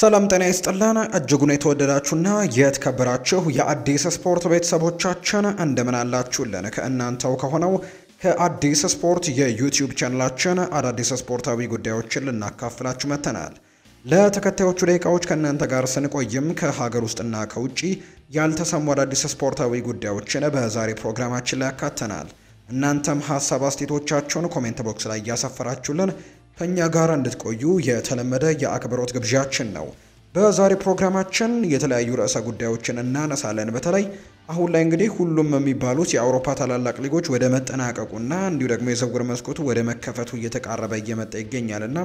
ሰላም ጤና ይስጥልን እጅጉን የተወደዳችሁና የተከበራችሁ የአዲስ ስፖርት ቤተሰቦቻችን እንደምን አላችሁልን? ከእናንተው ከሆነው ከአዲስ ስፖርት የዩቲዩብ ቻናላችን አዳዲስ ስፖርታዊ ጉዳዮችን ልናካፍላችሁ መጥተናል። ለተከታዮቹ ደቂቃዎች ከእናንተ ጋር ስንቆይም ከሀገር ውስጥና ከውጪ ያልተሰሙ አዳዲስ ስፖርታዊ ጉዳዮችን በዛሬ ፕሮግራማችን ላይ ያካተናል። እናንተም ሀሳብ አስተያየቶቻችሁን ኮሜንት ቦክስ ላይ እያሰፈራችሁልን ከኛ ጋር እንድትቆዩ የተለመደ የአክብሮት ግብዣችን ነው። በዛሬ ፕሮግራማችን የተለያዩ ርዕሰ ጉዳዮችን እናነሳለን። በተለይ አሁን ላይ እንግዲህ ሁሉም የሚባሉት የአውሮፓ ታላላቅ ሊጎች ወደ መጠናቀቁና እንዲሁ ደግሞ የዝውውር መስኮቱ ወደ መከፈቱ እየተቃረበ እየመጣ ይገኛልና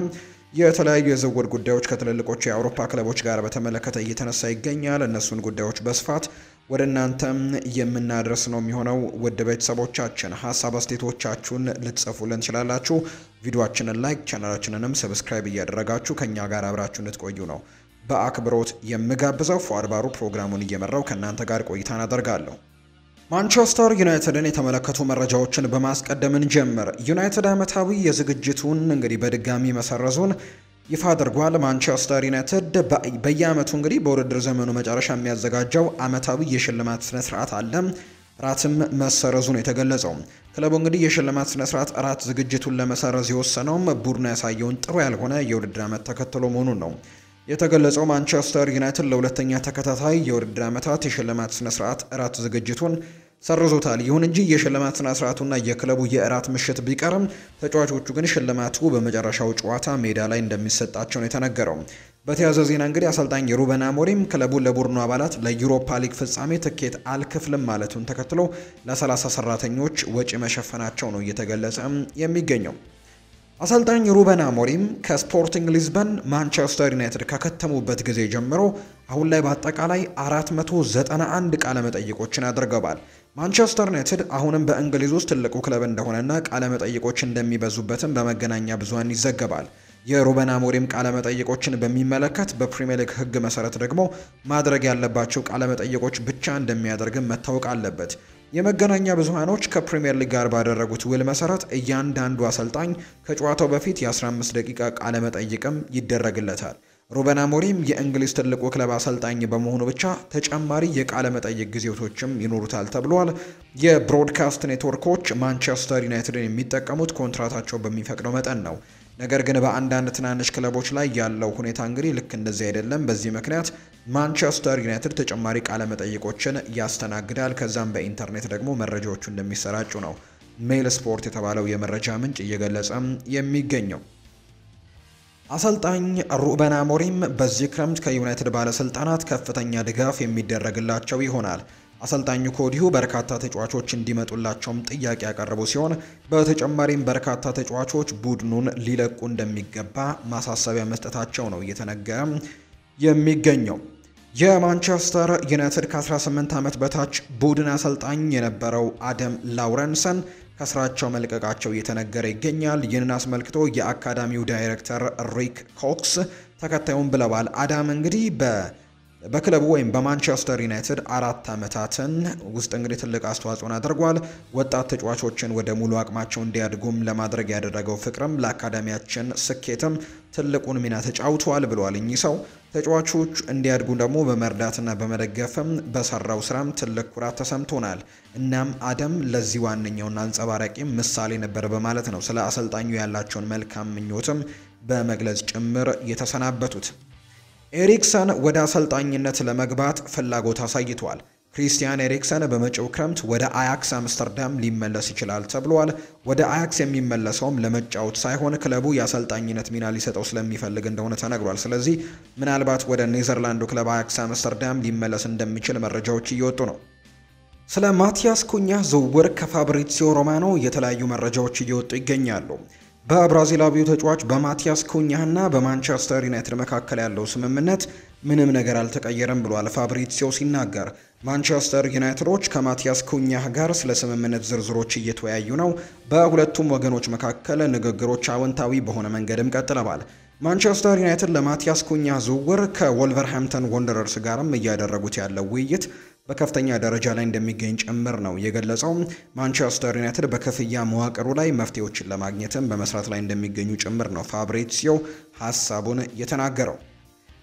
የተለያዩ የዝውውር ጉዳዮች ከትልልቆቹ የአውሮፓ ክለቦች ጋር በተመለከተ እየተነሳ ይገኛል። እነሱን ጉዳዮች በስፋት ወደ እናንተም የምናደርስ ነው የሚሆነው። ውድ ቤተሰቦቻችን ሀሳብ አስተያየቶቻችሁን ልትጽፉልን ትችላላችሁ። ቪዲዮአችንን ላይክ፣ ቻናላችንንም ሰብስክራይብ እያደረጋችሁ ከኛ ጋር አብራችሁ እንድትቆዩ ነው በአክብሮት የምጋብዘው። ፏድ ባሩ ፕሮግራሙን እየመራው ከእናንተ ጋር ቆይታን አደርጋለሁ። ማንቸስተር ዩናይትድን የተመለከቱ መረጃዎችን በማስቀደም እንጀምር። ዩናይትድ ዓመታዊ የዝግጅቱን እንግዲህ በድጋሚ መሰረዙን ይፋ አድርጓል። ማንቸስተር ዩናይትድ በየአመቱ እንግዲህ በውድድር ዘመኑ መጨረሻ የሚያዘጋጀው ዓመታዊ የሽልማት ስነ ስርዓት አለ። ራትም መሰረዙን የተገለጸው ክለቡ እንግዲህ የሽልማት ስነ ስርዓት ራት ዝግጅቱን ለመሰረዝ የወሰነውም ቡድኑ ያሳየውን ጥሩ ያልሆነ የውድድር ዓመት ተከትሎ መሆኑን ነው የተገለጸው። ማንቸስተር ዩናይትድ ለሁለተኛ ተከታታይ የውድድር ዓመታት የሽልማት ስነ ስርዓት ራት ዝግጅቱን ሰርዞታል። ይሁን እንጂ የሽልማት ስነ ስርዓቱና የክለቡ የእራት ምሽት ቢቀርም ተጫዋቾቹ ግን ሽልማቱ በመጨረሻው ጨዋታ ሜዳ ላይ እንደሚሰጣቸው ነው የተነገረው። በተያያዘ ዜና እንግዲህ አሰልጣኝ ሩበን አሞሪም ክለቡ ለቡድኑ አባላት ለዩሮፓ ሊግ ፍጻሜ ትኬት አልከፍልም ማለቱን ተከትሎ ለ30 ሰራተኞች ወጪ መሸፈናቸው ነው እየተገለጸ የሚገኘው። አሰልጣኝ ሩበን አሞሪም ከስፖርቲንግ ሊዝበን ማንቸስተር ዩናይትድ ከከተሙበት ጊዜ ጀምሮ አሁን ላይ በአጠቃላይ 491 ቃለ መጠይቆችን አድርገዋል። ማንቸስተር ዩናይትድ አሁንም በእንግሊዝ ውስጥ ትልቁ ክለብ እንደሆነና ቃለ መጠይቆች እንደሚበዙበትም በመገናኛ ብዙሃን ይዘገባል። የሩበን አሞሪም ቃለ መጠይቆችን በሚመለከት በፕሪሚየር ሊግ ሕግ መሰረት ደግሞ ማድረግ ያለባቸው ቃለ መጠይቆች ብቻ እንደሚያደርግም መታወቅ አለበት። የመገናኛ ብዙሃኖች ከፕሪሚየር ሊግ ጋር ባደረጉት ውል መሰረት እያንዳንዱ አሰልጣኝ ከጨዋታው በፊት የ15 ደቂቃ ቃለ መጠይቅም ይደረግለታል። ሩበን አሞሪም የእንግሊዝ ትልቁ ክለብ አሰልጣኝ በመሆኑ ብቻ ተጨማሪ የቃለ መጠይቅ ጊዜቶችም ይኖሩታል ተብሏል። የብሮድካስት ኔትወርኮች ማንቸስተር ዩናይትድን የሚጠቀሙት ኮንትራታቸው በሚፈቅደው መጠን ነው። ነገር ግን በአንዳንድ ትናንሽ ክለቦች ላይ ያለው ሁኔታ እንግዲህ ልክ እንደዚህ አይደለም። በዚህ ምክንያት ማንቸስተር ዩናይትድ ተጨማሪ ቃለ መጠይቆችን ያስተናግዳል። ከዛም በኢንተርኔት ደግሞ መረጃዎቹ እንደሚሰራጩ ነው ሜል ስፖርት የተባለው የመረጃ ምንጭ እየገለጸ የሚገኘው። አሰልጣኝ ሩበን አሞሪም በዚህ ክረምት ከዩናይትድ ባለስልጣናት ከፍተኛ ድጋፍ የሚደረግላቸው ይሆናል። አሰልጣኙ ከወዲሁ በርካታ ተጫዋቾች እንዲመጡላቸውም ጥያቄ ያቀረቡ ሲሆን በተጨማሪም በርካታ ተጫዋቾች ቡድኑን ሊለቁ እንደሚገባ ማሳሰቢያ መስጠታቸው ነው እየተነገረ የሚገኘው። የማንቸስተር ዩናይትድ ከ18 ዓመት በታች ቡድን አሰልጣኝ የነበረው አደም ላውረንሰን ከስራቸው መልቀቃቸው እየተነገረ ይገኛል። ይህንን አስመልክቶ የአካዳሚው ዳይሬክተር ሪክ ኮክስ ተከታዩን ብለዋል። አዳም እንግዲህ በክለቡ ወይም በማንቸስተር ዩናይትድ 4 ዓመታትን ውስጥ እንግዲህ ትልቅ አስተዋጽኦን አድርጓል። ወጣት ተጫዋቾችን ወደ ሙሉ አቅማቸው እንዲያድጉም ለማድረግ ያደረገው ፍቅርም ለአካዳሚያችን ስኬትም ትልቁን ሚና ተጫውተዋል ብለዋል። እኚህ ሰው ተጫዋቾች እንዲያድጉ ደግሞ በመርዳትና በመደገፍም በሰራው ስራም ትልቅ ኩራት ተሰምቶናል። እናም አደም ለዚህ ዋነኛውና አንጸባራቂ ምሳሌ ነበር በማለት ነው ስለ አሰልጣኙ ያላቸውን መልካም ምኞትም በመግለጽ ጭምር የተሰናበቱት። ኤሪክሰን ወደ አሰልጣኝነት ለመግባት ፍላጎት አሳይቷል። ክሪስቲያን ኤሪክሰን በመጪው ክረምት ወደ አያክስ አምስተርዳም ሊመለስ ይችላል ተብሏል። ወደ አያክስ የሚመለሰውም ለመጫወት ሳይሆን ክለቡ የአሰልጣኝነት ሚና ሊሰጠው ስለሚፈልግ እንደሆነ ተነግሯል። ስለዚህ ምናልባት ወደ ኔዘርላንዱ ክለብ አያክስ አምስተርዳም ሊመለስ እንደሚችል መረጃዎች እየወጡ ነው። ስለ ማቲያስ ኩኛ ዝውውር ከፋብሪዚዮ ሮማኖ የተለያዩ መረጃዎች እየወጡ ይገኛሉ። በብራዚላዊው ተጫዋች በማቲያስ ኩኛና በማንቸስተር ዩናይትድ መካከል ያለው ስምምነት ምንም ነገር አልተቀየረም ብሏል ፋብሪዚዮ ሲናገር። ማንቸስተር ዩናይትዶች ከማቲያስ ኩኛህ ጋር ስለ ስምምነት ዝርዝሮች እየተወያዩ ነው። በሁለቱም ወገኖች መካከል ንግግሮች አዎንታዊ በሆነ መንገድም ቀጥለዋል። ማንቸስተር ዩናይትድ ለማቲያስ ኩኛህ ዝውውር ከወልቨርሃምፕተን ወንደረርስ ጋርም እያደረጉት ያለው ውይይት በከፍተኛ ደረጃ ላይ እንደሚገኝ ጭምር ነው የገለጸው። ማንቸስተር ዩናይትድ በክፍያ መዋቅሩ ላይ መፍትሄዎችን ለማግኘትም በመስራት ላይ እንደሚገኙ ጭምር ነው ፋብሪዚዮ ሐሳቡን የተናገረው።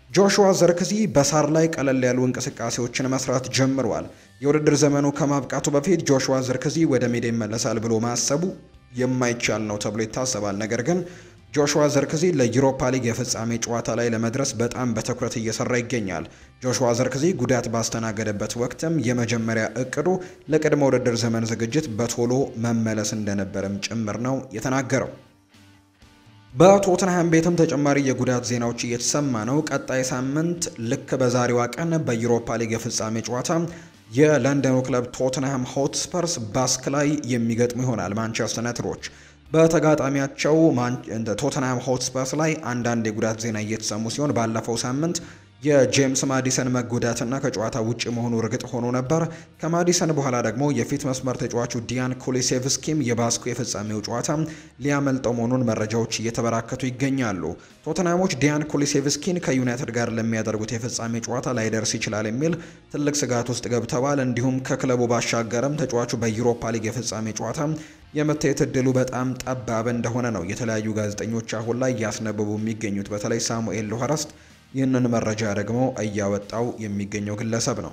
ጆሹዋ ዘርክዚ በሳር ላይ ቀለል ያሉ እንቅስቃሴዎችን መስራት ጀምሯል። የውድድር ዘመኑ ከማብቃቱ በፊት ጆሹዋ ዘርክዚ ወደ ሜዳ ይመለሳል ብሎ ማሰቡ የማይቻል ነው ተብሎ ይታሰባል። ነገር ግን ጆሹዋ ዘርክዚ ለዩሮፓ ሊግ የፍጻሜ ጨዋታ ላይ ለመድረስ በጣም በትኩረት እየሰራ ይገኛል። ጆሹዋ ዘርክዚ ጉዳት ባስተናገደበት ወቅትም የመጀመሪያ እቅዱ ለቅድመ ውድድር ዘመን ዝግጅት በቶሎ መመለስ እንደነበረም ጭምር ነው የተናገረው። በቶተንሃም ቤትም ተጨማሪ የጉዳት ዜናዎች እየተሰማ ነው። ቀጣይ ሳምንት ልክ በዛሬዋ ቀን በዩሮፓ ሊግ የፍጻሜ ጨዋታ የለንደኑ ክለብ ቶተንሃም ሆትስፐርስ ባስክ ላይ የሚገጥሙ ይሆናል። ማንቸስተር ዩናይትዶች በተጋጣሚያቸው ቶተንሃም ሆትስፐርስ ላይ አንዳንድ የጉዳት ዜና እየተሰሙ ሲሆን ባለፈው ሳምንት የጄምስ ማዲሰን መጎዳትና ከጨዋታ ውጪ መሆኑ እርግጥ ሆኖ ነበር። ከማዲሰን በኋላ ደግሞ የፊት መስመር ተጫዋቹ ዲያን ኩሊሴቭስኪም የባስኩ የፍጻሜው ጨዋታ ሊያመልጠው መሆኑን መረጃዎች እየተበራከቱ ይገኛሉ። ቶተንሃሞች ዲያን ኩሊሴቭስኪን ከዩናይትድ ጋር ለሚያደርጉት የፍጻሜ ጨዋታ ላይደርስ ይችላል የሚል ትልቅ ስጋት ውስጥ ገብተዋል። እንዲሁም ከክለቡ ባሻገርም ተጫዋቹ በዩሮፓ ሊግ የፍጻሜ ጨዋታ የመታየት እድሉ በጣም ጠባብ እንደሆነ ነው የተለያዩ ጋዜጠኞች አሁን ላይ እያስነበቡ የሚገኙት። በተለይ ሳሙኤል ሎሃረስት ይህንን መረጃ ደግሞ እያወጣው የሚገኘው ግለሰብ ነው።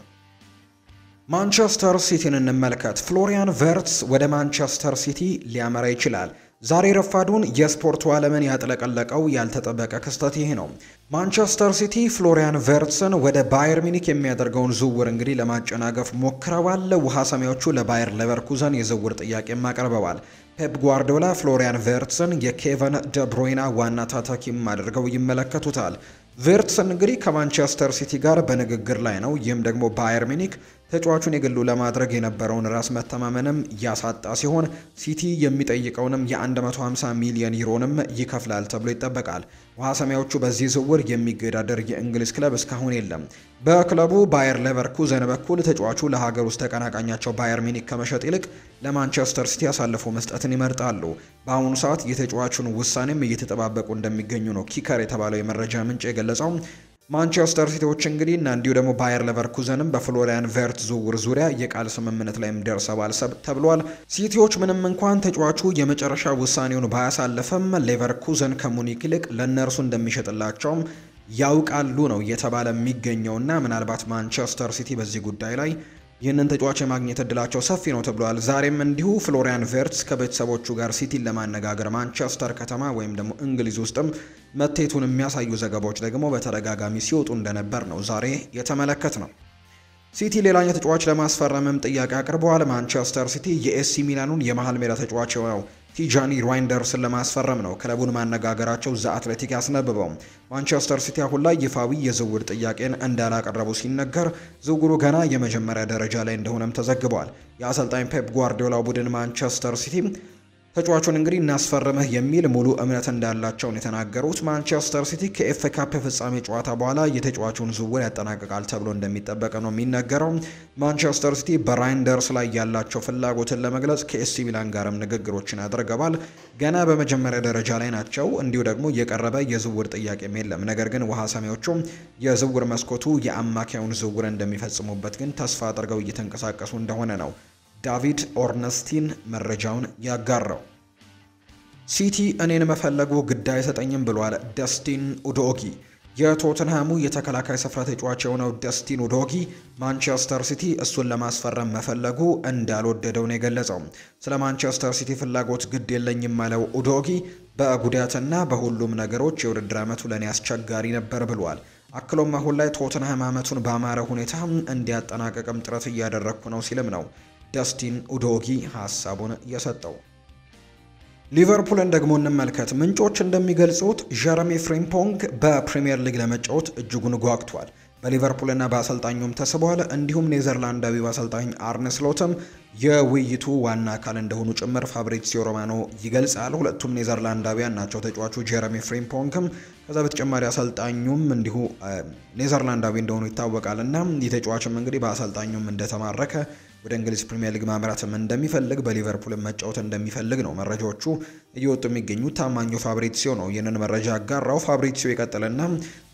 ማንቸስተር ሲቲን እንመልከት። ፍሎሪያን ቨርትስ ወደ ማንቸስተር ሲቲ ሊያመራ ይችላል። ዛሬ ረፋዱን የስፖርቱ ዓለምን ያጥለቀለቀው ያልተጠበቀ ክስተት ይሄ ነው። ማንቸስተር ሲቲ ፍሎሪያን ቨርትስን ወደ ባየር ሚኒክ የሚያደርገውን ዝውውር እንግዲህ ለማጨናገፍ ሞክረዋል። ውሃ ሰማዮቹ ለባየር ሌቨርኩዘን የዝውውር ጥያቄም አቅርበዋል። ፔፕ ጓርዲዮላ ፍሎሪያን ቨርትስን የኬቨን ደብሮይና ዋና ታታኪም አድርገው ይመለከቱታል። ቨርትስን እንግዲህ ከማንቸስተር ሲቲ ጋር በንግግር ላይ ነው። ይህም ደግሞ ባየር ሚኒክ ተጫዋቹን የግሉ ለማድረግ የነበረውን ራስ መተማመንም ያሳጣ ሲሆን ሲቲ የሚጠይቀውንም የ150 ሚሊዮን ዩሮንም ይከፍላል ተብሎ ይጠበቃል። ውሃ ሰማያዎቹ በዚህ ዝውውር የሚገዳደር የእንግሊዝ ክለብ እስካሁን የለም። በክለቡ ባየር ሌቨርኩዘን በኩል ተጫዋቹ ለሀገር ውስጥ ተቀናቃኛቸው ባየር ሚኒክ ከመሸጥ ይልቅ ለማንቸስተር ሲቲ አሳልፎ መስጠትን ይመርጣሉ። በአሁኑ ሰዓት የተጫዋቹን ውሳኔም እየተጠባበቁ እንደሚገኙ ነው ኪከር የተባለው የመረጃ ምንጭ የገለጸው። ማንቸስተር ሲቲዎች እንግዲህ እና እንዲሁ ደግሞ ባየር ሌቨርኩዘንም በፍሎሪያን ቨርትስ ዝውውር ዙሪያ የቃል ስምምነት ላይም ደርሰዋል ተብሏል። ሲቲዎች ምንም እንኳን ተጫዋቹ የመጨረሻ ውሳኔውን ባያሳልፍም ሌቨርኩዘን ከሙኒክ ይልቅ ለእነርሱ እንደሚሸጥላቸውም ያውቃሉ ነው እየተባለ የሚገኘውና ምናልባት ማንቸስተር ሲቲ በዚህ ጉዳይ ላይ ይህንን ተጫዋች የማግኘት እድላቸው ሰፊ ነው ተብሏል። ዛሬም እንዲሁ ፍሎሪያን ቨርትስ ከቤተሰቦቹ ጋር ሲቲን ለማነጋገር ማንቸስተር ከተማ ወይም ደግሞ እንግሊዝ ውስጥም መቴቱን የሚያሳዩ ዘገባዎች ደግሞ በተደጋጋሚ ሲወጡ እንደነበር ነው ዛሬ የተመለከት ነው። ሲቲ ሌላኛው ተጫዋች ለማስፈረምም ጥያቄ አቅርበዋል። ማንቸስተር ሲቲ የኤሲ ሚላኑን የመሃል ሜዳ ተጫዋች ነው ቲጃኒ ራይንደርስን ለማስፈረም ነው ክለቡን ማነጋገራቸው ዘ አትሌቲክ ያስነብበው። ማንቸስተር ሲቲ አሁን ላይ ይፋዊ የዝውውር ጥያቄን እንዳላቀረቡ ሲነገር ዝውውሩ ገና የመጀመሪያ ደረጃ ላይ እንደሆነም ተዘግቧል። የአሰልጣኝ ፔፕ ጓርዲዮላ ቡድን ማንቸስተር ሲቲ ተጫዋቹን እንግዲህ እናስፈርምህ የሚል ሙሉ እምነት እንዳላቸውን የተናገሩት ማንቸስተር ሲቲ ከኤፍ ኤ ካፕ ፍጻሜ ጨዋታ በኋላ የተጫዋቹን ዝውውር ያጠናቅቃል ተብሎ እንደሚጠበቅ ነው የሚነገረው። ማንቸስተር ሲቲ በራይንደርስ ላይ ያላቸው ፍላጎትን ለመግለጽ ከኤሲ ሚላን ጋርም ንግግሮችን አድርገዋል። ገና በመጀመሪያ ደረጃ ላይ ናቸው። እንዲሁ ደግሞ የቀረበ የዝውውር ጥያቄም የለም። ነገር ግን ውሃ ሰማዮቹ የዝውውር መስኮቱ የአማካዩን ዝውውር እንደሚፈጽሙበት ግን ተስፋ አድርገው እየተንቀሳቀሱ እንደሆነ ነው ዳቪድ ኦርነስቲን መረጃውን ያጋራው። ሲቲ እኔን መፈለጉ ግድ አይሰጠኝም ብሏል ደስቲን ኡዶጊ። የቶተንሃሙ የተከላካይ ስፍራ ተጫዋች የሆነው ደስቲን ኡዶጊ ማንቸስተር ሲቲ እሱን ለማስፈረም መፈለጉ እንዳልወደደው ነው የገለጸው። ስለ ማንቸስተር ሲቲ ፍላጎት ግድ የለኝም ያለው ኡዶጊ በጉዳትና በሁሉም ነገሮች የውድድር ዓመቱ ለኔ አስቸጋሪ ነበር ብሏል። አክሎም አሁን ላይ ቶተንሃም ዓመቱን በአማረ ሁኔታ እንዲያጠናቀቅም ጥረት እያደረግኩ ነው ሲልም ነው ደስቲን ኡዶጊ ሀሳቡን የሰጠው። ሊቨርፑልን ደግሞ እንመልከት። ምንጮች እንደሚገልጹት ጀረሚ ፍሪምፖንግ በፕሪሚየር ሊግ ለመጫወት እጅጉን ጓግቷል። በሊቨርፑልና በአሰልጣኙም ተስቧል። እንዲሁም ኔዘርላንዳዊው አሰልጣኝ አርነ ስሎትም የውይይቱ ዋና አካል እንደሆኑ ጭምር ፋብሪዚዮ ሮማኖ ይገልጻል። ሁለቱም ኔዘርላንዳዊያን ናቸው። ተጫዋቹ ጀረሚ ፍሪምፖንግም ከዛ በተጨማሪ አሰልጣኙም እንዲሁ ኔዘርላንዳዊ እንደሆኑ ይታወቃል እና የተጫዋችም እንግዲህ በአሰልጣኙም እንደተማረከ ወደ እንግሊዝ ፕሪሚየር ሊግ ማምራትም እንደሚፈልግ በሊቨርፑል መጫወት እንደሚፈልግ ነው መረጃዎቹ እየወጡ የሚገኙት። ታማኙ ፋብሪሲዮ ነው ይህንን መረጃ ያጋራው። ፋብሪሲዮ ይቀጥልና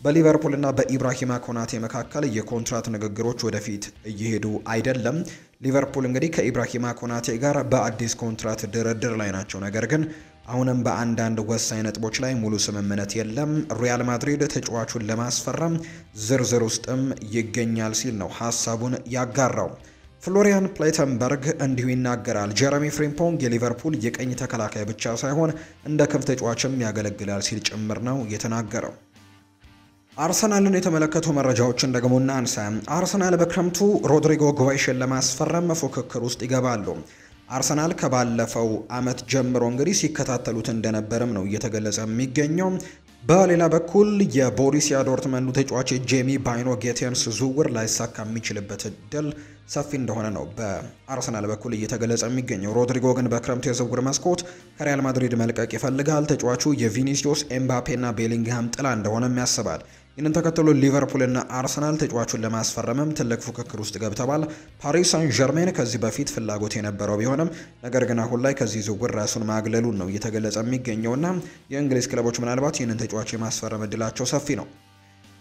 በሊቨርፑልና በኢብራሂማ ኮናቴ መካከል የኮንትራት ንግግሮች ወደፊት እየሄዱ አይደለም። ሊቨርፑል እንግዲህ ከኢብራሂማ ኮናቴ ጋር በአዲስ ኮንትራት ድርድር ላይ ናቸው። ነገር ግን አሁንም በአንዳንድ ወሳኝ ነጥቦች ላይ ሙሉ ስምምነት የለም። ሪያል ማድሪድ ተጫዋቹን ለማስፈረም ዝርዝር ውስጥም ይገኛል ሲል ነው ሀሳቡን ያጋራው። ፍሎሪያን ፕሌተንበርግ እንዲሁ ይናገራል። ጀረሚ ፍሪምፖንግ የሊቨርፑል የቀኝ ተከላካይ ብቻ ሳይሆን እንደ ክንፍ ተጫዋችም ያገለግላል ሲል ጭምር ነው የተናገረው። አርሰናልን የተመለከቱ መረጃዎችን ደግሞ እናንሳ። አርሰናል በክረምቱ ሮድሪጎ ጉቫይሽን ለማስፈረም ፉክክር ውስጥ ይገባሉ። አርሰናል ከባለፈው አመት ጀምሮ እንግዲህ ሲከታተሉት እንደነበረም ነው እየተገለጸ የሚገኘው። በሌላ በኩል የቦሩሲያ ዶርትመንዱ ተጫዋች ጄሚ ባይኖ ጌቴንስ ዝውውር ላይሳካ የሚችልበት እድል ሰፊ እንደሆነ ነው በአርሰናል በኩል እየተገለጸ የሚገኘው። ሮድሪጎ ግን በክረምቱ የዝውውር መስኮት ከሪያል ማድሪድ መልቀቅ ይፈልጋል። ተጫዋቹ የቪኒሲዮስ ኤምባፔና ቤሊንግሃም ጥላ እንደሆነም ያስባል። ይህንን ተከትሎ ሊቨርፑልና አርሰናል ተጫዋቹን ለማስፈረምም ትልቅ ፉክክር ውስጥ ገብተዋል። ፓሪስ ሳን ዠርሜን ከዚህ በፊት ፍላጎት የነበረው ቢሆንም ነገር ግን አሁን ላይ ከዚህ ዝውውር ራሱን ማግለሉን ነው እየተገለጸ የሚገኘውና የእንግሊዝ ክለቦች ምናልባት ይህንን ተጫዋች የማስፈረም እድላቸው ሰፊ ነው።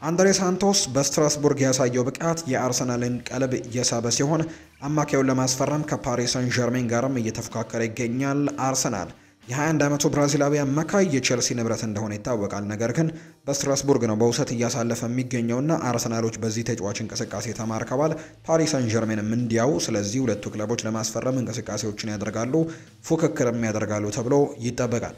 አንድሬ ሳንቶስ በስትራስቡርግ ያሳየው ብቃት የአርሰናልን ቀልብ እየሳበ ሲሆን አማካዩን ለማስፈረም ከፓሪስ ሳን ዠርሜን ጋርም እየተፎካከረ ይገኛል። አርሰናል የ21 ዓመቱ ብራዚላዊ አማካይ የቼልሲ ንብረት እንደሆነ ይታወቃል። ነገር ግን በስትራስቡርግ ነው በውሰት እያሳለፈ የሚገኘውና አርሰናሎች በዚህ ተጫዋች እንቅስቃሴ ተማርከዋል። ፓሪስ ሳን ዠርሜንም እንዲያው። ስለዚህ ሁለቱ ክለቦች ለማስፈረም እንቅስቃሴዎችን ያደርጋሉ፣ ፉክክርም ያደርጋሉ ተብሎ ይጠበቃል።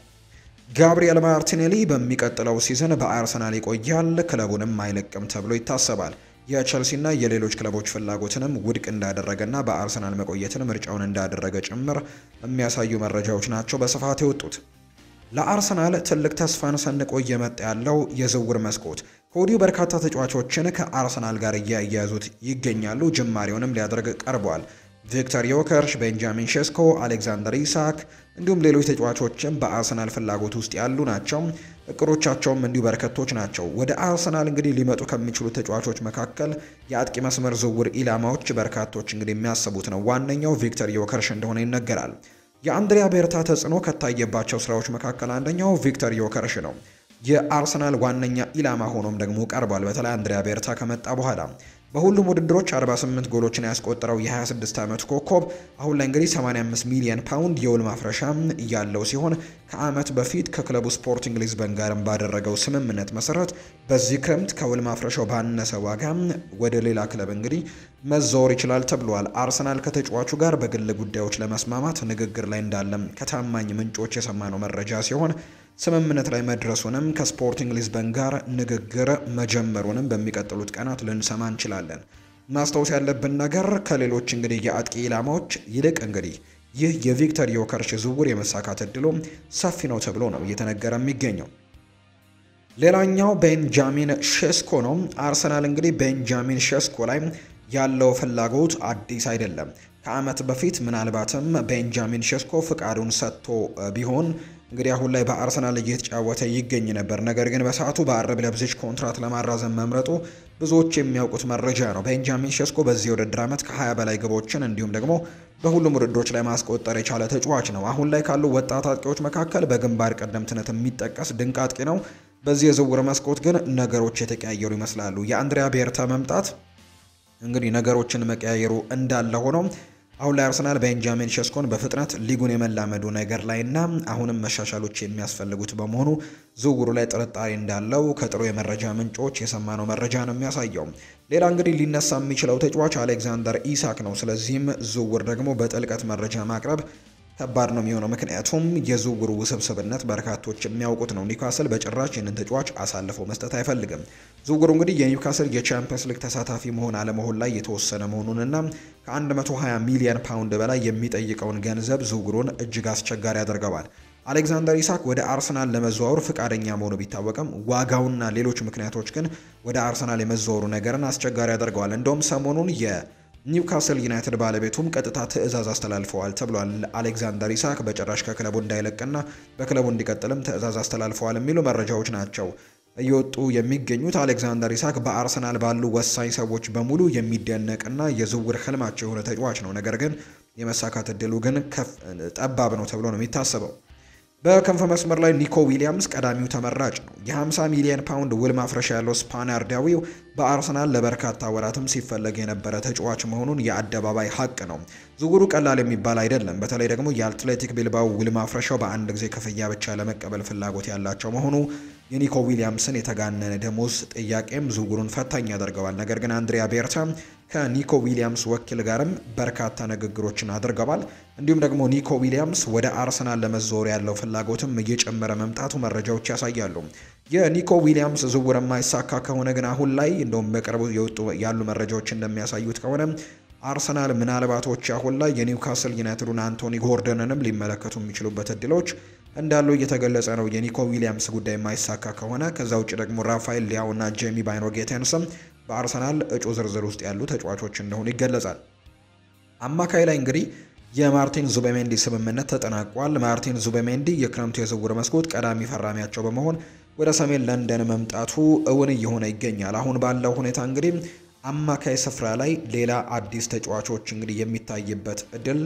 ጋብሪኤል ማርቲኔሊ በሚቀጥለው ሲዝን በአርሰናል ይቆያል፣ ክለቡንም አይለቅም ተብሎ ይታሰባል። የቼልሲና የሌሎች ክለቦች ፍላጎትንም ውድቅ እንዳደረገና በአርሰናል መቆየትን ምርጫውን እንዳደረገ ጭምር የሚያሳዩ መረጃዎች ናቸው በስፋት የወጡት። ለአርሰናል ትልቅ ተስፋን ሰንቆ እየመጣ ያለው የዝውውር መስኮት ከወዲሁ በርካታ ተጫዋቾችን ከአርሰናል ጋር እያያዙት ይገኛሉ። ጅማሬውንም ሊያደርግ ቀርቧል። ቪክተር ዮከርሽ፣ ቤንጃሚን ሼስኮ፣ አሌክዛንደር ኢሳክ እንዲሁም ሌሎች ተጫዋቾችም በአርሰናል ፍላጎት ውስጥ ያሉ ናቸው። እቅዶቻቸውም እንዲሁ በርከቶች ናቸው። ወደ አርሰናል እንግዲህ ሊመጡ ከሚችሉ ተጫዋቾች መካከል የአጥቂ መስመር ዝውውር ኢላማዎች በርካቶች እንግዲህ የሚያስቡት ነው። ዋነኛው ቪክተር ዮከርሽ እንደሆነ ይነገራል። የአንድሪያ ቤርታ ተጽዕኖ ከታየባቸው ስራዎች መካከል አንደኛው ቪክተር ዮከርሽ ነው። የአርሰናል ዋነኛ ኢላማ ሆኖም ደግሞ ቀርቧል። በተለይ አንድሪያ ቤርታ ከመጣ በኋላ በሁሉም ውድድሮች 48 ጎሎችን ያስቆጠረው የ26 ዓመት ኮከብ አሁን ላይ እንግዲህ 85 ሚሊዮን ፓውንድ የውል ማፍረሻ ያለው ሲሆን ከዓመት በፊት ከክለቡ ስፖርቲንግ ሊዝበን ጋርም ባደረገው ስምምነት መሰረት በዚህ ክረምት ከውል ማፍረሻው ባነሰ ዋጋ ወደ ሌላ ክለብ እንግዲህ መዛወር ይችላል ተብሏል። አርሰናል ከተጫዋቹ ጋር በግል ጉዳዮች ለመስማማት ንግግር ላይ እንዳለም ከታማኝ ምንጮች የሰማነው መረጃ ሲሆን ስምምነት ላይ መድረሱንም ከስፖርቲንግ ሊዝበን ጋር ንግግር መጀመሩንም በሚቀጥሉት ቀናት ልንሰማ እንችላለን። ማስታወስ ያለብን ነገር ከሌሎች እንግዲህ የአጥቂ ኢላማዎች ይልቅ እንግዲህ ይህ የቪክተር ዮከርሽ ዝውውር የመሳካት እድሉ ሰፊ ነው ተብሎ ነው እየተነገረ የሚገኘው። ሌላኛው ቤንጃሚን ሼስኮ ነው። አርሰናል እንግዲህ ቤንጃሚን ሼስኮ ላይ ያለው ፍላጎት አዲስ አይደለም። ከዓመት በፊት ምናልባትም ቤንጃሚን ሼስኮ ፍቃዱን ሰጥቶ ቢሆን እንግዲህ አሁን ላይ በአርሰናል እየተጫወተ ይገኝ ነበር። ነገር ግን በሰዓቱ በአረብ ለብዚች ኮንትራት ለማራዘም መምረጡ ብዙዎች የሚያውቁት መረጃ ነው። ቤንጃሚን ሼስኮ በዚህ የውድድር ዓመት ከ20 በላይ ግቦችን እንዲሁም ደግሞ በሁሉም ውድድሮች ላይ ማስቆጠር የቻለ ተጫዋች ነው። አሁን ላይ ካሉ ወጣት አጥቂዎች መካከል በግንባር ቀደምትነት የሚጠቀስ ድንቅ አጥቂ ነው። በዚህ የዝውውር መስኮት ግን ነገሮች የተቀያየሩ ይመስላሉ። የአንድሪያ ቤርታ መምጣት እንግዲህ ነገሮችን መቀያየሩ እንዳለ ሆኖ አሁን ላይ አርሰናል ቤንጃሚን ሼስኮን በፍጥነት ሊጉን የመላመዱ ነገር ላይና አሁንም መሻሻሎች የሚያስፈልጉት በመሆኑ ዝውውሩ ላይ ጥርጣሬ እንዳለው ከጥሩ የመረጃ ምንጮች የሰማነው መረጃ ነው የሚያሳየው። ሌላ እንግዲህ ሊነሳ የሚችለው ተጫዋች አሌክዛንደር ኢሳክ ነው። ስለዚህም ዝውውር ደግሞ በጥልቀት መረጃ ማቅረብ ከባድ ነው የሚሆነው፣ ምክንያቱም የዝውውሩ ውስብስብነት በርካቶች የሚያውቁት ነው። ኒውካስል በጭራሽ ይህንን ተጫዋች አሳልፎ መስጠት አይፈልግም። ዝውውሩ እንግዲህ የኒውካስል የቻምፒየንስ ሊግ ተሳታፊ መሆን አለመሆን ላይ የተወሰነ መሆኑንና ከ120 ሚሊዮን ፓውንድ በላይ የሚጠይቀውን ገንዘብ ዝውውሩን እጅግ አስቸጋሪ ያደርገዋል። አሌክዛንደር ኢሳክ ወደ አርሰናል ለመዘዋወር ፍቃደኛ መሆኑ ቢታወቅም ዋጋውና ሌሎች ምክንያቶች ግን ወደ አርሰናል የመዘዋወሩ ነገርን አስቸጋሪ ያደርገዋል። እንደውም ሰሞኑን ኒውካስል ዩናይትድ ባለቤቱም ቀጥታ ትዕዛዝ አስተላልፈዋል ተብሏል። አሌክዛንደር ኢሳክ በጭራሽ ከክለቡ እንዳይለቅና በክለቡ እንዲቀጥልም ትዕዛዝ አስተላልፈዋል የሚሉ መረጃዎች ናቸው እየወጡ የሚገኙት አሌክዛንደር ኢሳክ በአርሰናል ባሉ ወሳኝ ሰዎች በሙሉ የሚደነቅና የዝውውር ህልማቸው የሆነ ተጫዋች ነው። ነገር ግን የመሳካት እድሉ ግን ጠባብ ነው ተብሎ ነው የሚታሰበው። በክንፍ መስመር ላይ ኒኮ ዊሊያምስ ቀዳሚው ተመራጭ ነው። የ50 ሚሊዮን ፓውንድ ውል ማፍረሻ ያለው ስፓናርዳዊው በአርሰናል ለበርካታ ወራትም ሲፈለግ የነበረ ተጫዋች መሆኑን የአደባባይ ሀቅ ነው። ዝውውሩ ቀላል የሚባል አይደለም። በተለይ ደግሞ የአትሌቲክ ቢልባው ውል ማፍረሻው በአንድ ጊዜ ክፍያ ብቻ ለመቀበል ፍላጎት ያላቸው መሆኑ የኒኮ ዊሊያምስን የተጋነነ ደሞዝ ጥያቄም ዝውውሩን ፈታኝ ያደርገዋል። ነገር ግን አንድሪያ ቤርታ ከኒኮ ዊሊያምስ ወኪል ጋርም በርካታ ንግግሮችን አድርገዋል። እንዲሁም ደግሞ ኒኮ ዊሊያምስ ወደ አርሰናል ለመዞር ያለው ፍላጎትም እየጨመረ መምጣቱ መረጃዎች ያሳያሉ። የኒኮ ዊሊያምስ ዝውውር የማይሳካ ከሆነ ግን አሁን ላይ እንደውም በቅርቡ የወጡ ያሉ መረጃዎች እንደሚያሳዩት ከሆነ አርሰናል ምናልባቶች አሁን ላይ የኒውካስል ዩናይትዱን አንቶኒ ጎርደንንም ሊመለከቱ የሚችሉበት እድሎች እንዳሉ እየተገለጸ ነው። የኒኮ ዊሊያምስ ጉዳይ የማይሳካ ከሆነ ከዛ ውጭ ደግሞ ራፋኤል ሊያው እና ጄሚ ባይኖ ጌቴንስም በአርሰናል እጩ ዝርዝር ውስጥ ያሉ ተጫዋቾች እንደሆኑ ይገለጻል። አማካይ ላይ እንግዲህ የማርቲን ዙቤሜንዲ ስምምነት ተጠናቋል። ማርቲን ዙቤሜንዲ የክረምቱ የዝውውር መስኮት ቀዳሚ ፈራሚያቸው በመሆን ወደ ሰሜን ለንደን መምጣቱ እውን እየሆነ ይገኛል። አሁን ባለው ሁኔታ እንግዲህ አማካይ ስፍራ ላይ ሌላ አዲስ ተጫዋቾች እንግዲህ የሚታይበት እድል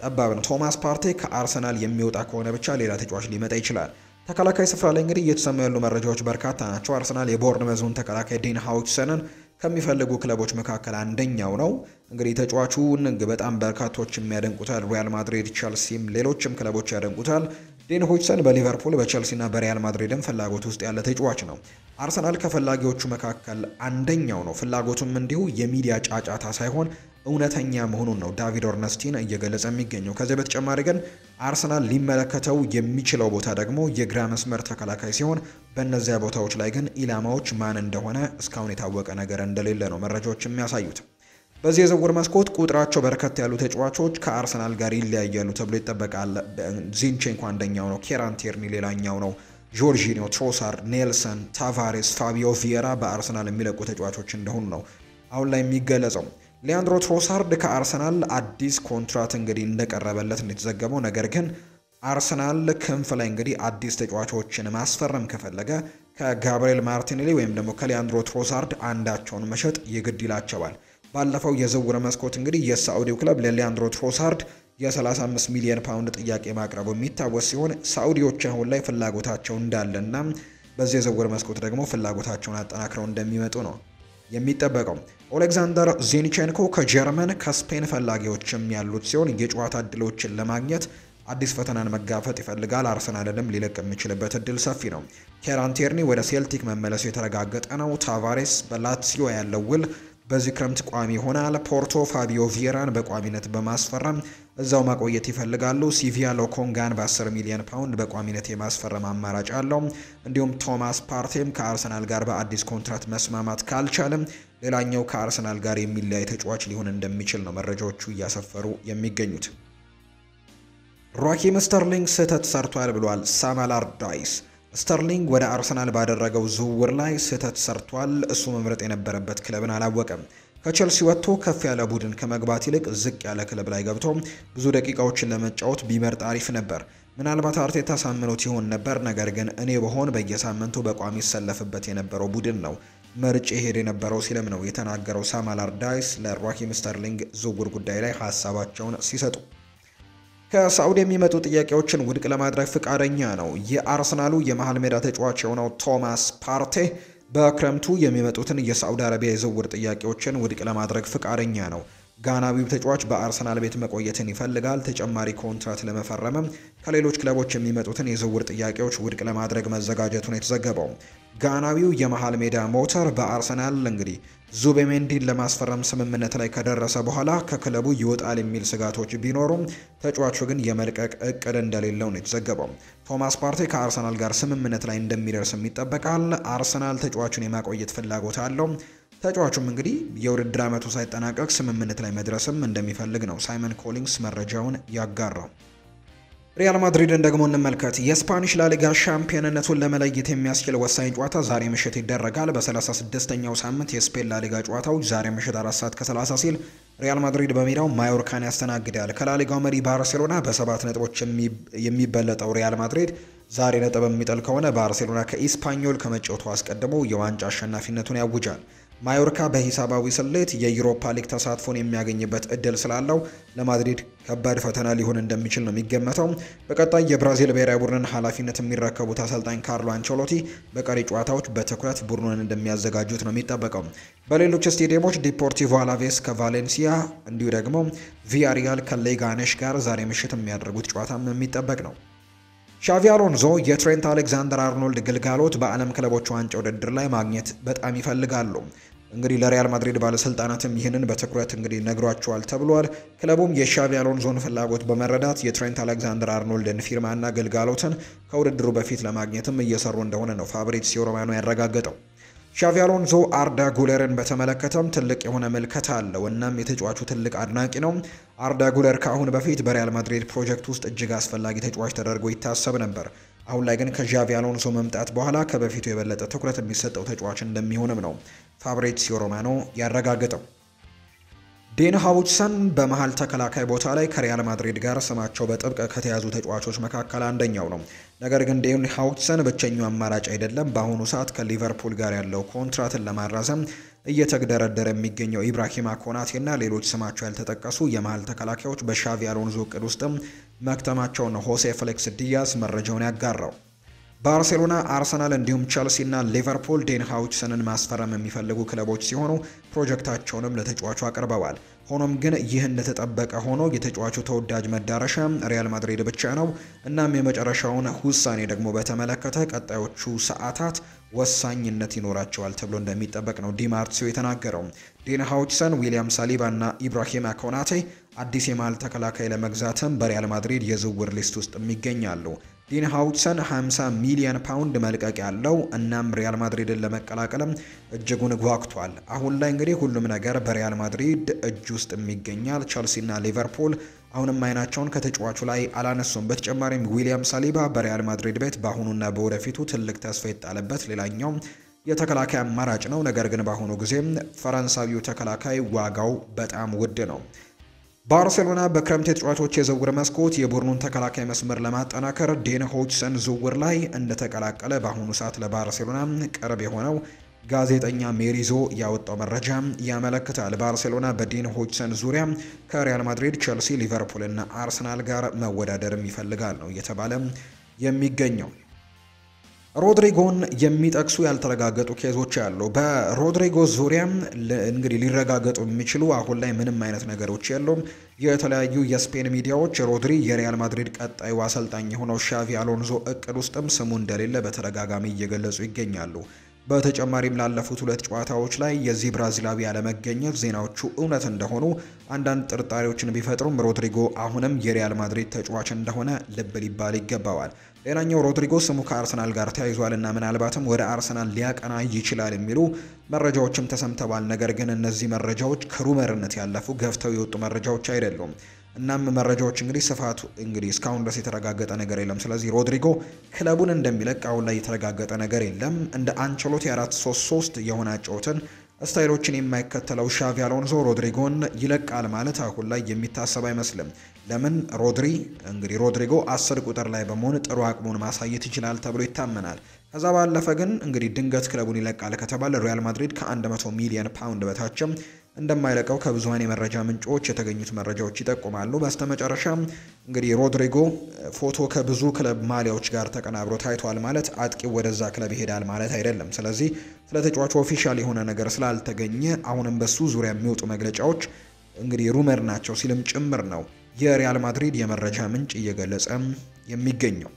ጠባብ ነው። ቶማስ ፓርቴ ከአርሰናል የሚወጣ ከሆነ ብቻ ሌላ ተጫዋች ሊመጣ ይችላል። ተከላካይ ስፍራ ላይ እንግዲህ እየተሰሙ ያሉ መረጃዎች በርካታ ናቸው። አርሰናል የቦርንመዙን ተከላካይ ዲን ሃውችሰንን ከሚፈልጉ ክለቦች መካከል አንደኛው ነው። እንግዲህ ተጫዋቹን በጣም በርካቶች የሚያደንቁታል። ሪያል ማድሪድ፣ ቸልሲም ሌሎችም ክለቦች ያደንቁታል። ዲን ሆይሰን በሊቨርፑል በቸልሲና በሪያል ማድሪድም ፍላጎት ውስጥ ያለ ተጫዋች ነው። አርሰናል ከፈላጊዎቹ መካከል አንደኛው ነው። ፍላጎቱም እንዲሁ የሚዲያ ጫጫታ ሳይሆን እውነተኛ መሆኑን ነው ዳቪድ ኦርነስቲን እየገለጸ የሚገኘው። ከዚህ በተጨማሪ ግን አርሰናል ሊመለከተው የሚችለው ቦታ ደግሞ የግራ መስመር ተከላካይ ሲሆን በእነዚያ ቦታዎች ላይ ግን ኢላማዎች ማን እንደሆነ እስካሁን የታወቀ ነገር እንደሌለ ነው መረጃዎች የሚያሳዩት። በዚህ የዝውውር መስኮት ቁጥራቸው በርከት ያሉ ተጫዋቾች ከአርሰናል ጋር ይለያያሉ ተብሎ ይጠበቃል። ዚንቼንኮ አንደኛው ነው። ኬራን ቲርኒ ሌላኛው ነው። ጆርጂኒዮ፣ ትሮሳርድ፣ ኔልሰን፣ ታቫሬስ፣ ፋቢዮ ቪየራ በአርሰናል የሚለቁ ተጫዋቾች እንደሆኑ ነው አሁን ላይ የሚገለጸው። ሊያንድሮ ትሮሳርድ ከአርሰናል አዲስ ኮንትራት እንግዲህ እንደቀረበለት ነው የተዘገበው። ነገር ግን አርሰናል ክንፍ ላይ እንግዲህ አዲስ ተጫዋቾችን ማስፈረም ከፈለገ ከጋብሪኤል ማርቲኔሊ ወይም ደግሞ ከሊያንድሮ ትሮሳርድ አንዳቸውን መሸጥ ይግድ ይላቸዋል። ባለፈው የዝውውር መስኮት እንግዲህ የሳዑዲው ክለብ ለሊያንድሮ ትሮሳርድ የ35 ሚሊዮን ፓውንድ ጥያቄ ማቅረቡ የሚታወስ ሲሆን ሳዑዲዎች አሁን ላይ ፍላጎታቸው እንዳለና በዚህ የዝውውር መስኮት ደግሞ ፍላጎታቸውን አጠናክረው እንደሚመጡ ነው የሚጠበቀው። ኦሌክዛንደር ዚንቼንኮ ከጀርመን ከስፔን ፈላጊዎችም ያሉት ሲሆን የጨዋታ እድሎችን ለማግኘት አዲስ ፈተናን መጋፈጥ ይፈልጋል። አርሰናልንም ሊለቅ የሚችልበት እድል ሰፊ ነው። ኬራን ቲርኒ ወደ ሴልቲክ መመለሱ የተረጋገጠ ነው። ታቫሬስ በላትሲዮ ያለው ውል በዚህ ክረምት ቋሚ ይሆናል። ፖርቶ ፋቢዮ ቪየራን በቋሚነት በማስፈረም እዛው ማቆየት ይፈልጋሉ። ሲቪያ ሎኮንጋን በ10 ሚሊዮን ፓውንድ በቋሚነት የማስፈረም አማራጭ አለው። እንዲሁም ቶማስ ፓርቴም ከአርሰናል ጋር በአዲስ ኮንትራት መስማማት ካልቻለም ሌላኛው ከአርሰናል ጋር የሚለያይ ተጫዋች ሊሆን እንደሚችል ነው መረጃዎቹ እያሰፈሩ የሚገኙት። ራሂም ስተርሊንግ ስህተት ሰርቷል ብሏል ሳም አላርዳይስ። ስተርሊንግ ወደ አርሰናል ባደረገው ዝውውር ላይ ስህተት ሰርቷል። እሱ መምረጥ የነበረበት ክለብን አላወቀም። ከቸልሲ ወጥቶ ከፍ ያለ ቡድን ከመግባት ይልቅ ዝቅ ያለ ክለብ ላይ ገብቶ ብዙ ደቂቃዎችን ለመጫወት ቢመርጥ አሪፍ ነበር። ምናልባት አርቴታ ሳምኖት ይሆን ነበር። ነገር ግን እኔ በሆን በየሳምንቱ በቋሚ ይሰለፍበት የነበረው ቡድን ነው መርጬ ሄድ የነበረው ሲልም ነው የተናገረው ሳም አላርዳይስ ለራሂም ስተርሊንግ ዝውውር ጉዳይ ላይ ሀሳባቸውን ሲሰጡ። ከሳዑዲ የሚመጡ ጥያቄዎችን ውድቅ ለማድረግ ፍቃደኛ ነው። የአርሰናሉ የመሃል ሜዳ ተጫዋች የሆነው ቶማስ ፓርቴ በክረምቱ የሚመጡትን የሳዑዲ አረቢያ የዝውውር ጥያቄዎችን ውድቅ ለማድረግ ፍቃደኛ ነው። ጋናዊው ተጫዋች በአርሰናል ቤት መቆየትን ይፈልጋል። ተጨማሪ ኮንትራት ለመፈረምም ከሌሎች ክለቦች የሚመጡትን የዝውውር ጥያቄዎች ውድቅ ለማድረግ መዘጋጀቱን የተዘገበው ጋናዊው የመሃል ሜዳ ሞተር በአርሰናል እንግዲህ ዙቤሜንዲን ለማስፈረም ስምምነት ላይ ከደረሰ በኋላ ከክለቡ ይወጣል የሚል ስጋቶች ቢኖሩም ተጫዋቹ ግን የመልቀቅ እቅድ እንደሌለው ነው የተዘገበው። ቶማስ ፓርቴ ከአርሰናል ጋር ስምምነት ላይ እንደሚደርስም ይጠበቃል። አርሰናል ተጫዋቹን የማቆየት ፍላጎት አለው። ተጫዋቹም እንግዲህ የውድድር ዓመቱ ሳይጠናቀቅ ስምምነት ላይ መድረስም እንደሚፈልግ ነው ሳይመን ኮሊንግስ መረጃውን ያጋራው። ሪያል ማድሪድን ደግሞ እንመልከት። የስፓኒሽ ላሊጋ ሻምፒዮንነቱን ለመለየት የሚያስችል ወሳኝ ጨዋታ ዛሬ ምሽት ይደረጋል። በ36ኛው ሳምንት የስፔን ላሊጋ ጨዋታዎች ዛሬ ምሽት 4 ሰዓት ከ30 ሲል ሪያል ማድሪድ በሜዳው ማዮርካን ያስተናግዳል። ከላሊጋው መሪ ባርሴሎና በ7 ነጥቦች የሚበለጠው ሪያል ማድሪድ ዛሬ ነጥብ የሚጥል ከሆነ ባርሴሎና ከኢስፓኞል ከመጫወቱ አስቀድሞ የዋንጫ አሸናፊነቱን ያውጃል። ማዮርካ በሂሳባዊ ስሌት የዩሮፓ ሊግ ተሳትፎን የሚያገኝበት እድል ስላለው ለማድሪድ ከባድ ፈተና ሊሆን እንደሚችል ነው የሚገመተው። በቀጣይ የብራዚል ብሔራዊ ቡድንን ኃላፊነት የሚረከቡት አሰልጣኝ ካርሎ አንቸሎቲ በቀሪ ጨዋታዎች በትኩረት ቡድኑን እንደሚያዘጋጁት ነው የሚጠበቀው። በሌሎች ስቴዲየሞች ዲፖርቲቮ አላቬስ ከቫሌንሲያ እንዲሁ ደግሞ ቪያሪያል ከሌጋኔሽ ጋር ዛሬ ምሽት የሚያደርጉት ጨዋታም የሚጠበቅ ነው። ሻቪ አሎንዞ የትሬንት አሌክዛንደር አርኖልድ ግልጋሎት በዓለም ክለቦች ዋንጫ ውድድር ላይ ማግኘት በጣም ይፈልጋሉ። እንግዲህ ለሪያል ማድሪድ ባለስልጣናትም ይህንን በትኩረት እንግዲህ ነግሯቸዋል ተብሏል። ክለቡም የሻቪ አሎንዞን ፍላጎት በመረዳት የትሬንት አሌክዛንደር አርኖልድን ፊርማና ግልጋሎትን ከውድድሩ በፊት ለማግኘትም እየሰሩ እንደሆነ ነው ፋብሪዚዮ ሮማኖ ያረጋገጠው። ሻቪ አሎንዞ አርዳ ጉለርን በተመለከተም ትልቅ የሆነ ምልከታ አለው። እናም የተጫዋቹ ትልቅ አድናቂ ነው። አርዳ ጉለር ከአሁን በፊት በሪያል ማድሪድ ፕሮጀክት ውስጥ እጅግ አስፈላጊ ተጫዋች ተደርጎ ይታሰብ ነበር። አሁን ላይ ግን ከዣቪ አሎንሶ መምጣት በኋላ ከበፊቱ የበለጠ ትኩረት የሚሰጠው ተጫዋች እንደሚሆንም ነው ፋብሪዚዮ ሮማኖ ያረጋገጠው። ዴን ሃውችሰን በመሃል ተከላካይ ቦታ ላይ ከሪያል ማድሪድ ጋር ስማቸው በጥብቅ ከተያዙ ተጫዋቾች መካከል አንደኛው ነው። ነገር ግን ዴን ሃውችሰን ብቸኛው አማራጭ አይደለም። በአሁኑ ሰዓት ከሊቨርፑል ጋር ያለው ኮንትራትን ለማራዘም እየተግደረደረ የሚገኘው ኢብራሂማ ኮናቴና ሌሎች ስማቸው ያልተጠቀሱ የመሃል ተከላካዮች በሻቪ አሎንዞ እቅድ ውስጥም መክተማቸውን ሆሴ ፍሌክስ ዲያስ መረጃውን ያጋራው። ባርሴሎና፣ አርሰናል እንዲሁም ቸልሲ እና ሊቨርፑል ዴን ሃውችሰንን ማስፈረም የሚፈልጉ ክለቦች ሲሆኑ ፕሮጀክታቸውንም ለተጫዋቹ አቅርበዋል። ሆኖም ግን ይህ እንደተጠበቀ ሆኖ የተጫዋቹ ተወዳጅ መዳረሻ ሪያል ማድሪድ ብቻ ነው። እናም የመጨረሻውን ውሳኔ ደግሞ በተመለከተ ቀጣዮቹ ሰዓታት ወሳኝነት ይኖራቸዋል ተብሎ እንደሚጠበቅ ነው ዲማርሲዮ የተናገረው። ዴን ሃውችሰን፣ ዊሊያም ሳሊባ እና ኢብራሂማ ኮናቴ አዲስ የመሃል ተከላካይ ለመግዛትም በሪያል ማድሪድ የዝውውር ሊስት ውስጥ ይገኛሉ። ዴን ሃውችሰን 50 ሚሊዮን ፓውንድ መልቀቂያ ያለው እናም ሪያል ማድሪድን ለመቀላቀልም እጅጉን ጓግቷል። አሁን ላይ እንግዲህ ሁሉም ነገር በሪያል ማድሪድ እጅ ውስጥ ይገኛል። ቸልሲና ሊቨርፑል አሁንም አይናቸውን ከተጫዋቹ ላይ አላነሱም። በተጨማሪም ዊሊያም ሳሊባ በሪያል ማድሪድ ቤት በአሁኑና በወደፊቱ ትልቅ ተስፋ የጣለበት ሌላኛው የተከላካይ አማራጭ ነው። ነገር ግን በአሁኑ ጊዜም ፈረንሳዊው ተከላካይ ዋጋው በጣም ውድ ነው። ባርሴሎና በክረምት የተጫዋቾች የዝውውር መስኮት የቡድኑን ተከላካይ መስመር ለማጠናከር ዴን ሃውችሰን ዝውውር ላይ እንደተቀላቀለ በአሁኑ ሰዓት ለባርሴሎና ቅርብ የሆነው ጋዜጠኛ ሜሪዞ ያወጣው መረጃ ያመለክታል። ባርሴሎና በዴን ሃውችሰን ዙሪያ ከሪያል ማድሪድ፣ ቸልሲ፣ ሊቨርፑል እና አርሰናል ጋር መወዳደርም ይፈልጋል ነው እየተባለ የሚገኘው። ሮድሪጎን የሚጠቅሱ ያልተረጋገጡ ኬዞች አሉ። በሮድሪጎ ዙሪያ እንግዲህ ሊረጋገጡ የሚችሉ አሁን ላይ ምንም አይነት ነገሮች የሉም። የተለያዩ የስፔን ሚዲያዎች ሮድሪ የሪያል ማድሪድ ቀጣዩ አሰልጣኝ የሆነው ሻቪ አሎንዞ እቅድ ውስጥም ስሙ እንደሌለ በተደጋጋሚ እየገለጹ ይገኛሉ። በተጨማሪም ላለፉት ሁለት ጨዋታዎች ላይ የዚህ ብራዚላዊ ያለመገኘት ዜናዎቹ እውነት እንደሆኑ አንዳንድ ጥርጣሬዎችን ቢፈጥሩም ሮድሪጎ አሁንም የሪያል ማድሪድ ተጫዋች እንደሆነ ልብ ሊባል ይገባዋል። ሌላኛው ሮድሪጎ ስሙ ከአርሰናል ጋር ተያይዟልና ምናልባትም ወደ አርሰናል ሊያቀና ይችላል የሚሉ መረጃዎችም ተሰምተዋል። ነገር ግን እነዚህ መረጃዎች ከሩመርነት ያለፉ ገፍተው የወጡ መረጃዎች አይደሉም። እናም መረጃዎች እንግዲህ ስፋቱ እንግዲህ እስካሁን ድረስ የተረጋገጠ ነገር የለም። ስለዚህ ሮድሪጎ ክለቡን እንደሚለቅ አሁን ላይ የተረጋገጠ ነገር የለም። እንደ አንቸሎቲ 4-3-3 የሆነ አጨዋወትን ስታይሎችን የማይከተለው ሻቪ አሎንዞ ሮድሪጎን ይለቃል ማለት አሁን ላይ የሚታሰብ አይመስልም። ለምን ሮድሪጎ 10 ቁጥር ላይ በመሆን ጥሩ አቅሙን ማሳየት ይችላል ተብሎ ይታመናል። ከዛ ባለፈ ግን እንግዲህ ድንገት ክለቡን ይለቃል ከተባለ ሪያል ማድሪድ ከ100 ሚሊዮን ፓውንድ በታችም እንደማይለቀው ከብዙሃን የመረጃ ምንጮች የተገኙት መረጃዎች ይጠቁማሉ። በስተመጨረሻ እንግዲህ ሮድሪጎ ፎቶ ከብዙ ክለብ ማሊያዎች ጋር ተቀናብሮ ታይቷል ማለት አጥቂው ወደዛ ክለብ ይሄዳል ማለት አይደለም። ስለዚህ ስለ ተጫዋቹ ኦፊሻል የሆነ ነገር ስላልተገኘ አሁንም በሱ ዙሪያ የሚወጡ መግለጫዎች እንግዲህ ሩመር ናቸው ሲልም ጭምር ነው የሪያል ማድሪድ የመረጃ ምንጭ እየገለጸ የሚገኘው።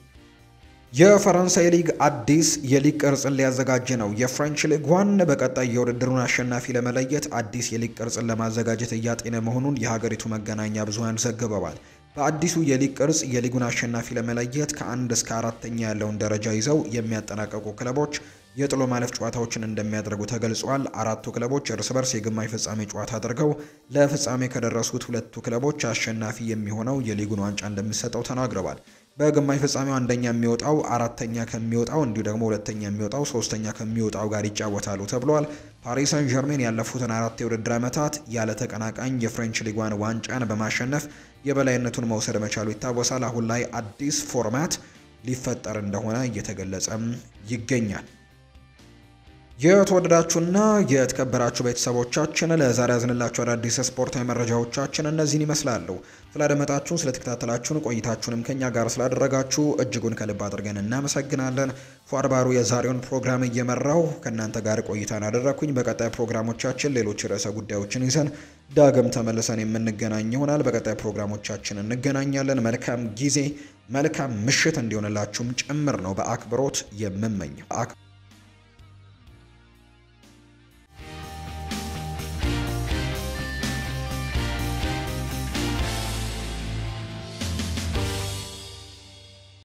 የፈረንሳይ ሊግ አዲስ የሊግ ቅርጽን ሊያዘጋጅ ነው። የፍሬንች ሊግ ዋን በቀጣይ የውድድሩን አሸናፊ ለመለየት አዲስ የሊግ ቅርጽን ለማዘጋጀት እያጤነ መሆኑን የሀገሪቱ መገናኛ ብዙሃን ዘግበዋል። በአዲሱ የሊግ ቅርጽ የሊጉን አሸናፊ ለመለየት ከ1 እስከ 4ኛ ያለውን ደረጃ ይዘው የሚያጠናቀቁ ክለቦች የጥሎ ማለፍ ጨዋታዎችን እንደሚያደርጉ ተገልጿል። አራቱ ክለቦች እርስ በርስ የግማሽ ፍጻሜ ጨዋታ አድርገው ለፍጻሜ ከደረሱት ሁለቱ ክለቦች አሸናፊ የሚሆነው የሊጉን ዋንጫ እንደሚሰጠው ተናግረዋል። በግማሽ ፍጻሜው አንደኛ የሚወጣው አራተኛ ከሚወጣው እንዲሁ ደግሞ ሁለተኛ የሚወጣው ሶስተኛ ከሚወጣው ጋር ይጫወታሉ ተብሏል። ፓሪስ ሰን ዠርሜን ያለፉትን 4 የውድድር ዓመታት ያለ ተቀናቃኝ የፍሬንች ሊግ ዋን ዋንጫን በማሸነፍ የበላይነቱን መውሰድ መቻሉ ይታወሳል። አሁን ላይ አዲስ ፎርማት ሊፈጠር እንደሆነ እየተገለጸ ይገኛል። የተወደዳችሁና የተከበራችሁ ቤተሰቦቻችን ለዛሬ ያዝንላችሁ አዳዲስ ስፖርታዊ መረጃዎቻችን እነዚህን ይመስላሉ። ስላደመጣችሁን፣ ስለተከታተላችሁን፣ ቆይታችሁንም ከኛ ጋር ስላደረጋችሁ እጅጉን ከልብ አድርገን እናመሰግናለን። ፏርባሩ የዛሬውን ፕሮግራም እየመራው ከእናንተ ጋር ቆይታን አደረኩኝ። በቀጣይ ፕሮግራሞቻችን ሌሎች ርዕሰ ጉዳዮችን ይዘን ዳግም ተመልሰን የምንገናኝ ይሆናል። በቀጣይ ፕሮግራሞቻችን እንገናኛለን። መልካም ጊዜ፣ መልካም ምሽት እንዲሆንላችሁም ጭምር ነው በአክብሮት የምመኘው።